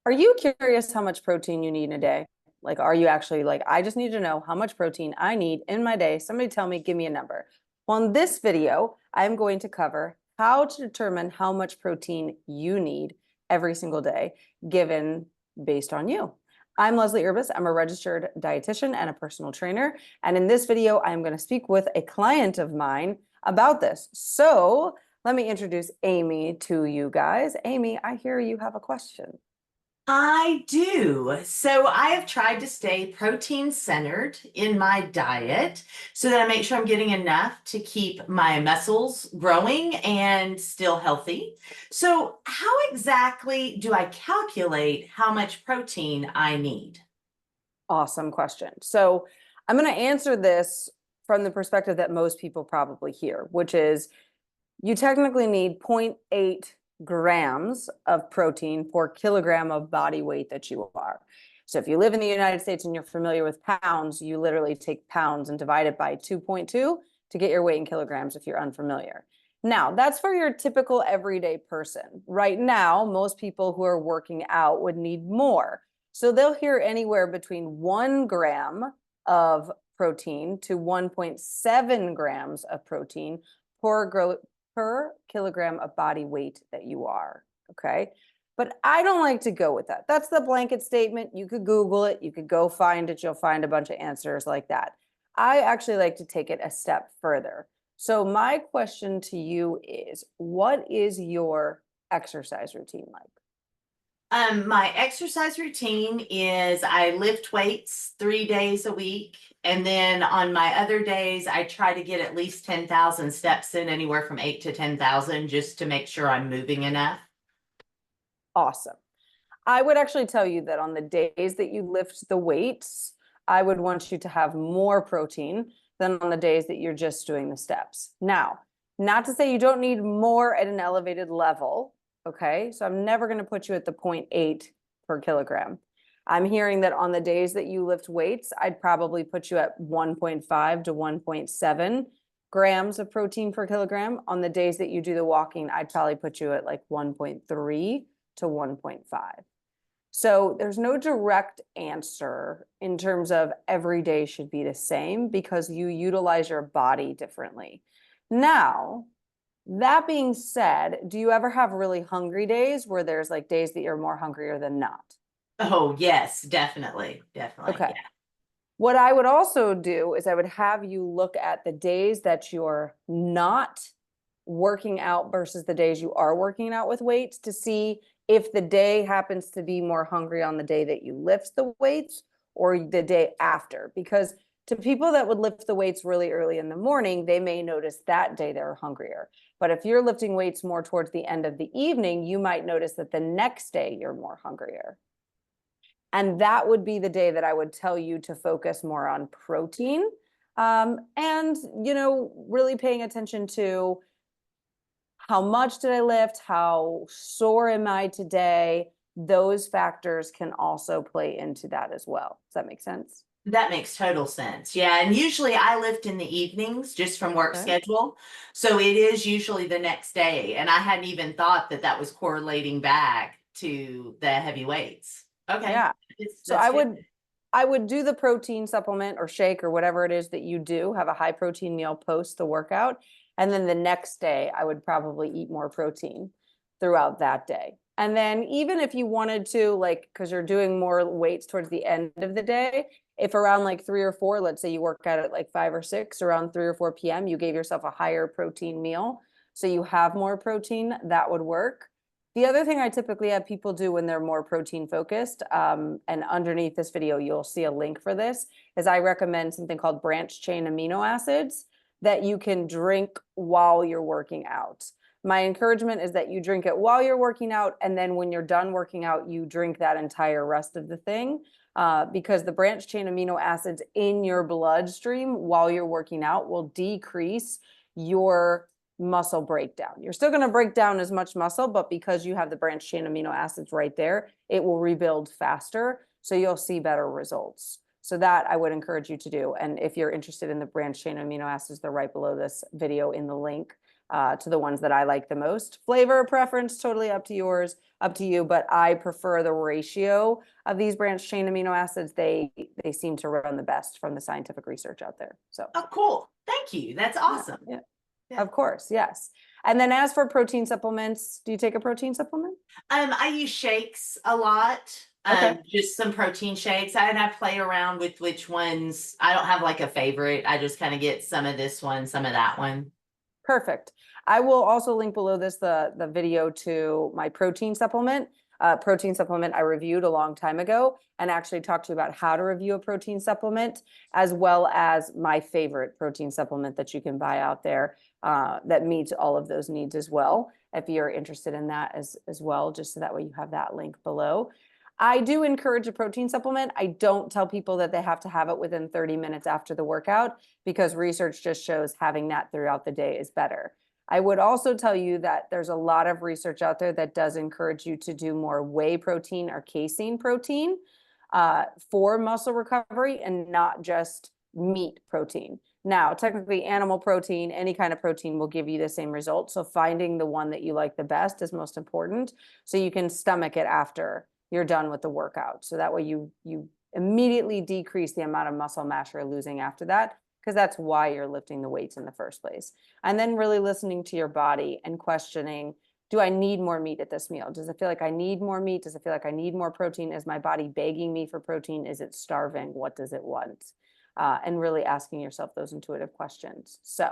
Are you curious how much protein you need in a day? Like, are you actually like, I just need to know how much protein I need in my day. Somebody tell me, give me a number. Well, in this video, I'm going to cover how to determine how much protein you need every single day, given based on you. I'm Leslie Urbis. I'm a registered dietitian and a personal trainer. And in this video, I'm going to speak with a client of mine about this. So let me introduce Amy to you guys. Amy, I hear you have a question. I do. So I have tried to stay protein centered in my diet so that I make sure I'm getting enough to keep my muscles growing and still healthy. So, how exactly do I calculate how much protein I need? Awesome question. So I'm going to answer this from the perspective that most people probably hear, which is you technically need zero point 0.8 grams of protein per kilogram of body weight that you are. So if you live in the United States and you're familiar with pounds, you literally take pounds and divide it by 2.2 to get your weight in kilograms if you're unfamiliar. Now, that's for your typical everyday person. Right now, most people who are working out would need more. So they'll hear anywhere between 1 gram of protein to 1.7 grams of protein per kilogram of body weight that you are, okay? But I don't like to go with that. That's the blanket statement. You could Google it. You could go find it. You'll find a bunch of answers like that. I actually like to take it a step further. So my question to you is, what is your exercise routine like? My exercise routine is I lift weights 3 days a week. And then on my other days, I try to get at least 10,000 steps in, anywhere from 8 to 10,000, just to make sure I'm moving enough. Awesome. I would actually tell you that on the days that you lift the weights, I would want you to have more protein than on the days that you're just doing the steps. Now, not to say you don't need more at an elevated level, okay? So I'm never going to put you at the 0 0.8 per kilogram. I'm hearing that on the days that you lift weights, I'd probably put you at 1.5 to 1.7 grams of protein per kilogram. On the days that you do the walking, I'd probably put you at like 1.3 to 1.5. So there's no direct answer in terms of every day should be the same because you utilize your body differently. Now, that being said, do you ever have really hungry days where there's like days that you're more hungrier than not? Oh, yes, definitely. Definitely. Okay. What I would also do is I would have you look at the days that you're not working out versus the days you are working out with weights to see if the day happens to be more hungry on the day that you lift the weights or the day after. Because to people that would lift the weights really early in the morning, they may notice that day they're hungrier. But if you're lifting weights more towards the end of the evening, you might notice that the next day you're more hungrier. And that would be the day that I would tell you to focus more on protein and, really paying attention to how much did I lift? How sore am I today? Those factors can also play into that as well. Does that make sense? That makes total sense. Yeah. And usually I lift in the evenings just from work Okay. schedule. So it is usually the next day. And I hadn't even thought that that was correlating back to the heavy weights. Okay. Yeah. So That's good. I would do the protein supplement or shake or whatever it is that you do, have a high protein meal post the workout. And then the next day, I would probably eat more protein throughout that day. And then even if you wanted to, like, because you're doing more weights towards the end of the day, if around like 3 or 4, let's say you work out at like 5 or 6, around 3 or 4 p.m., you gave yourself a higher protein meal. So you have more protein, that would work. The other thing I typically have people do when they're more protein focused, and underneath this video, you'll see a link for this, is I recommend something called branched chain amino acids that you can drink while you're working out. My encouragement is that you drink it while you're working out, and then when you're done working out, you drink that entire rest of the thing, because the branched chain amino acids in your bloodstream while you're working out will decrease your muscle breakdown. You're still going to break down as much muscle, but because you have the branched chain amino acids right there, it will rebuild faster. So you'll see better results. So that I would encourage you to do. And if you're interested in the branched chain amino acids, they're right below this video in the link. to the ones that I like the most. Flavor preference, totally up to you, but I prefer the ratio of these branched chain amino acids. They seem to run the best from the scientific research out there. So Oh, cool. Thank you. That's awesome. yeah. Yeah. Of course, yes. And then as for protein supplements, do you take a protein supplement? I use shakes a lot. Okay. Just some protein shakes. And I play around with which ones. I don't have like a favorite. I just kind of get some of this one, some of that one. Perfect. I will also link below this the video to my protein supplement. Protein supplement I reviewed a long time ago and actually talked to you about how to review a protein supplement, as well as my favorite protein supplement that you can buy out there that meets all of those needs as well. If you're interested in that as well, just so that way you have that link below. I do encourage a protein supplement. I don't tell people that they have to have it within 30 minutes after the workout, because research just shows having that throughout the day is better. I would also tell you that there's a lot of research out there that does encourage you to do more whey protein or casein protein for muscle recovery, and not just meat protein. Now, technically animal protein, any kind of protein will give you the same result. So finding the one that you like the best is most important, so you can stomach it after you're done with the workout. So that way you immediately decrease the amount of muscle mass you're losing after that, because that's why you're lifting the weights in the first place. And then really listening to your body and questioning, do I need more meat at this meal? Does it feel like I need more meat? Does it feel like I need more protein? Is my body begging me for protein? Is it starving? What does it want? And really asking yourself those intuitive questions. So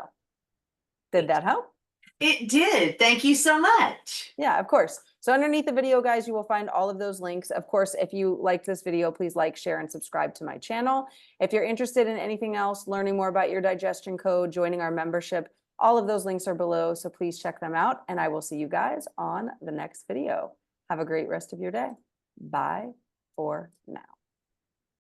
did that help? It did. Thank you so much. Yeah, of course. So underneath the video, guys, you will find all of those links. Of course, if you liked this video, please like, share, and subscribe to my channel. If you're interested in anything else, learning more about your digestion code, joining our membership, all of those links are below. So please check them out. And I will see you guys on the next video. Have a great rest of your day. Bye for now.